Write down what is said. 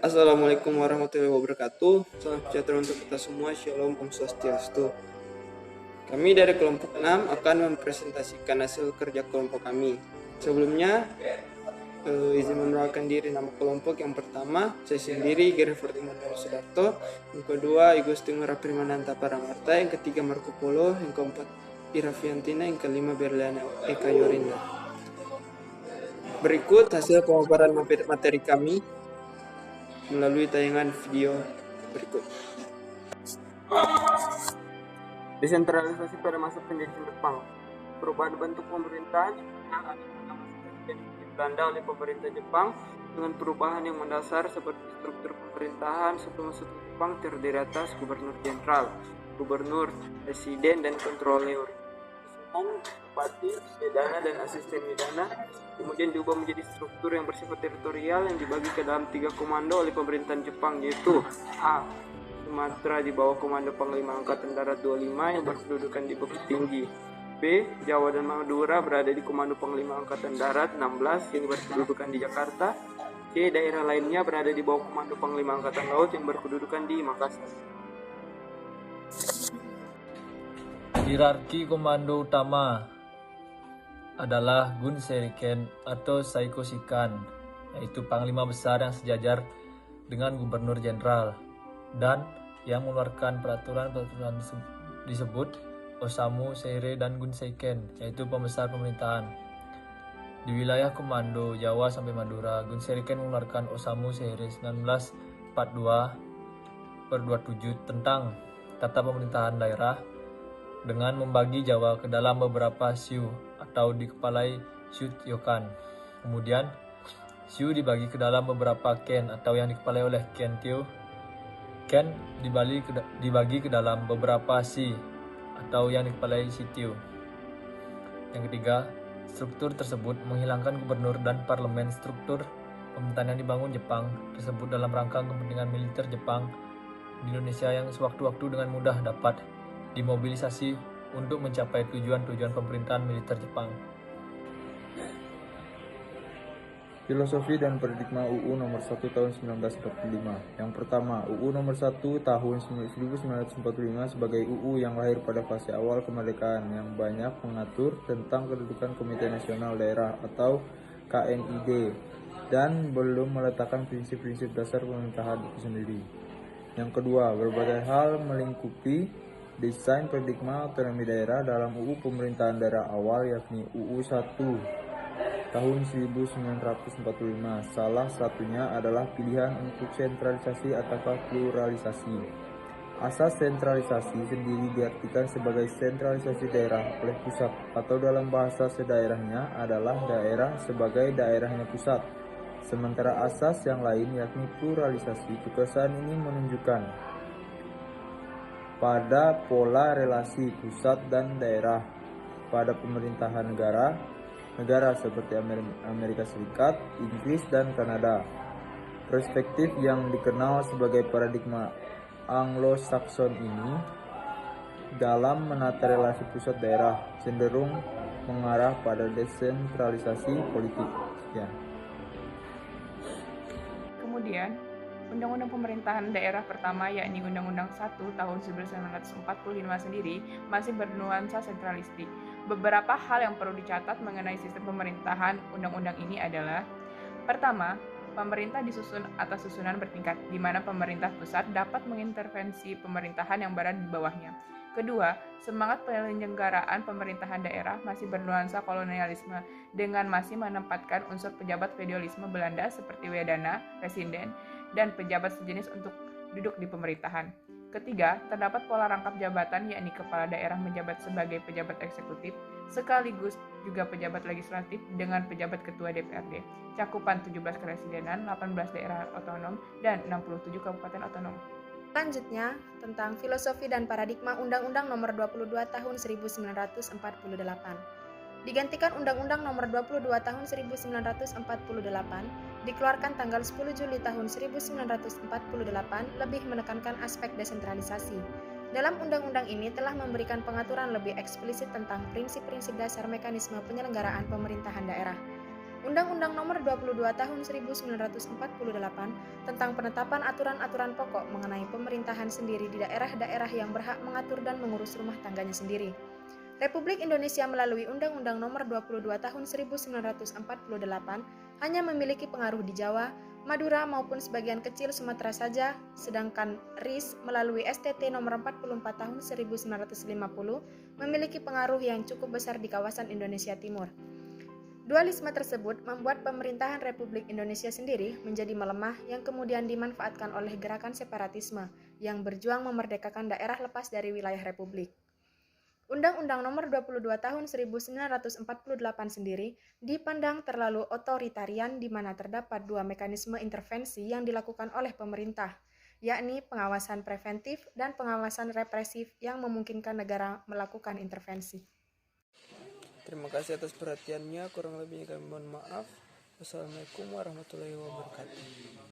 Assalamualaikum warahmatullahi wabarakatuh. Salam sejahtera untuk kita semua. Shalom, Om Swastiastu. Kami dari kelompok 6 akan mempresentasikan hasil kerja kelompok kami. Sebelumnya, izin memperkenalkan diri nama kelompok. Yang pertama, saya sendiri, Gere Fortimandano Sudarto. Yang kedua, Igos Timur Primananta Paramarta. Yang ketiga, Marco Polo. Yang keempat, Ira Fiantina. Yang kelima, Berliana Eka Yorinda. Berikut hasil pemaparan materi kami melalui tayangan video berikut. Desentralisasi pada masa penjajahan Jepang. Perubahan bentuk pemerintahan yang dilanda oleh pemerintah Jepang dengan perubahan yang mendasar seperti struktur pemerintahan sebelum masuk Jepang terdiri atas gubernur jenderal, gubernur, presiden, dan kontroler. Bupati, Wedana, dan asisten Wedana kemudian diubah menjadi struktur yang bersifat teritorial yang dibagi ke dalam 3 komando oleh pemerintahan Jepang, yaitu A. Sumatera di bawah komando Panglima Angkatan Darat 25 yang berkedudukan di Bukit Tinggi. B. Jawa dan Madura berada di komando Panglima Angkatan Darat 16 yang berkedudukan di Jakarta. C. Daerah lainnya berada di bawah komando Panglima Angkatan Laut yang berkedudukan di Makassar. Hierarki komando utama adalah Gunseriken atau Saikoshikan, yaitu panglima besar yang sejajar dengan gubernur jenderal dan yang mengeluarkan peraturan-peraturan disebut Osamu, Seire, dan Gunseiken, yaitu pembesar pemerintahan. Di wilayah komando Jawa sampai Madura, Gunseriken mengeluarkan Osamu Seire 1942/27 tentang tata pemerintahan daerah dengan membagi Jawa ke dalam beberapa shiu atau dikepalai Shutyokan. Kemudian, shiu dibagi ke dalam beberapa ken atau yang dikepalai oleh Kentyo. Ken dibagi ke dalam beberapa shi atau yang dikepalai Shityu. Yang ketiga, struktur tersebut menghilangkan gubernur dan parlemen. Struktur pemerintahan yang dibangun Jepang tersebut dalam rangka kepentingan militer Jepang di Indonesia yang sewaktu-waktu dengan mudah dapat dimobilisasi untuk mencapai tujuan-tujuan pemerintahan militer Jepang. Filosofi dan paradigma UU nomor 1 tahun 1945. Yang pertama, UU nomor 1 tahun 1945 sebagai UU yang lahir pada fase awal kemerdekaan yang banyak mengatur tentang kedudukan Komite Nasional Daerah atau KNID dan belum meletakkan prinsip-prinsip dasar pemerintahan itu sendiri. Yang kedua, berbagai hal melingkupi desain paradigma otonomi daerah dalam UU Pemerintahan Daerah awal yakni UU 1 tahun 1945. Salah satunya adalah pilihan untuk sentralisasi atau pluralisasi. Asas sentralisasi sendiri diartikan sebagai sentralisasi daerah oleh pusat atau dalam bahasa sedaerahnya adalah daerah sebagai daerahnya pusat. Sementara asas yang lain yakni pluralisasi, kekuasaan ini menunjukkan pada pola relasi pusat dan daerah pada pemerintahan negara seperti Amerika Serikat, Inggris, dan Kanada. Perspektif yang dikenal sebagai paradigma Anglo-Saxon ini dalam menata relasi pusat daerah cenderung mengarah pada desentralisasi politik. Sekian. Kemudian, Undang-Undang Pemerintahan Daerah pertama yakni Undang-Undang 1 tahun 1945 sendiri masih bernuansa sentralistik. Beberapa hal yang perlu dicatat mengenai sistem pemerintahan undang-undang ini adalah: pertama, pemerintah disusun atas susunan bertingkat, di mana pemerintah pusat dapat mengintervensi pemerintahan yang berada di bawahnya. Kedua, semangat penyelenggaraan pemerintahan daerah masih bernuansa kolonialisme, dengan masih menempatkan unsur pejabat feodalisme Belanda seperti Wedana, Presiden, dan pejabat sejenis untuk duduk di pemerintahan. Ketiga, terdapat pola rangkap jabatan yakni kepala daerah menjabat sebagai pejabat eksekutif, sekaligus juga pejabat legislatif dengan pejabat ketua DPRD, cakupan 17 kepresidenan, 18 daerah otonom, dan 67 kabupaten otonom. Selanjutnya, tentang filosofi dan paradigma Undang-Undang Nomor 22 Tahun 1948. Digantikan Undang-Undang Nomor 22 Tahun 1948, dikeluarkan tanggal 10 Juli tahun 1948, lebih menekankan aspek desentralisasi. Dalam undang-undang ini telah memberikan pengaturan lebih eksplisit tentang prinsip-prinsip dasar mekanisme penyelenggaraan pemerintahan daerah. Undang-Undang Nomor 22 Tahun 1948 tentang penetapan aturan-aturan pokok mengenai pemerintahan sendiri di daerah-daerah yang berhak mengatur dan mengurus rumah tangganya sendiri. Republik Indonesia melalui Undang-Undang Nomor 22 Tahun 1948 hanya memiliki pengaruh di Jawa, Madura maupun sebagian kecil Sumatera saja, sedangkan RIS melalui STT Nomor 44 Tahun 1950 memiliki pengaruh yang cukup besar di kawasan Indonesia Timur. Dualisme tersebut membuat pemerintahan Republik Indonesia sendiri menjadi melemah yang kemudian dimanfaatkan oleh gerakan separatisme yang berjuang memerdekakan daerah lepas dari wilayah Republik. Undang-Undang Nomor 22 Tahun 1948 sendiri dipandang terlalu otoritarian di mana terdapat dua mekanisme intervensi yang dilakukan oleh pemerintah, yakni pengawasan preventif dan pengawasan represif yang memungkinkan negara melakukan intervensi. Terima kasih atas perhatiannya, kurang lebihnya kami mohon maaf. Wassalamualaikum warahmatullahi wabarakatuh.